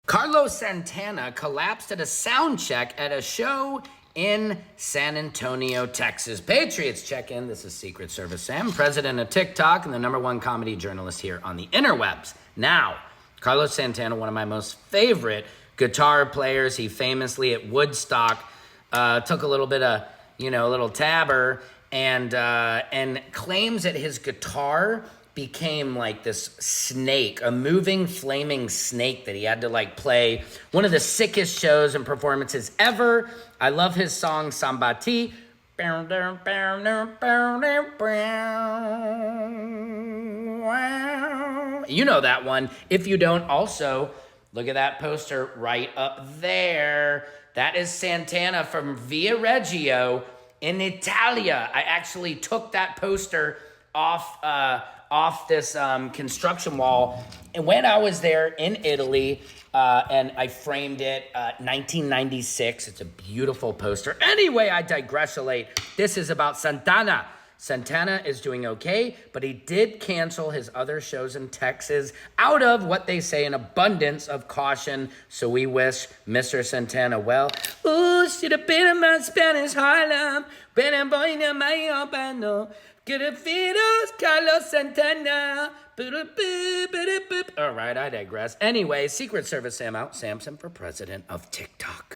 Carlos Santana collapsed at a sound check at a show in San Antonio, Texas. Patriots check in. This is Secret Service Sam, president of TikTok and the #1 comedy journalist here on the interwebs. Now, Carlos Santana, one of my most favorite guitar players. He famously at Woodstock took a little bit of, a little tabber and claims that his guitar became like this snake, a moving, flaming snake that he had to play. One of the sickest shows and performances ever. I love his song, Sambati. You know that one. If you don't, also, look at that poster right up there. That is Santana from Via Reggio in Italia. I actually took that poster off this construction wall. And when I was there in Italy, and I framed it, 1996. It's a beautiful poster. Anyway, I digressulate. This is about Santana. Santana is doing okay, but he did cancel his other shows in Texas out of what they say an abundance of caution. So we wish Mr. Santana well. Ooh, should have been in my Spanish Harlem. Been a boy in my albano. Get a fetus, Carlos Santana. All right, I digress. Anyway, Secret Service Sam out. Samson for president of TikTok.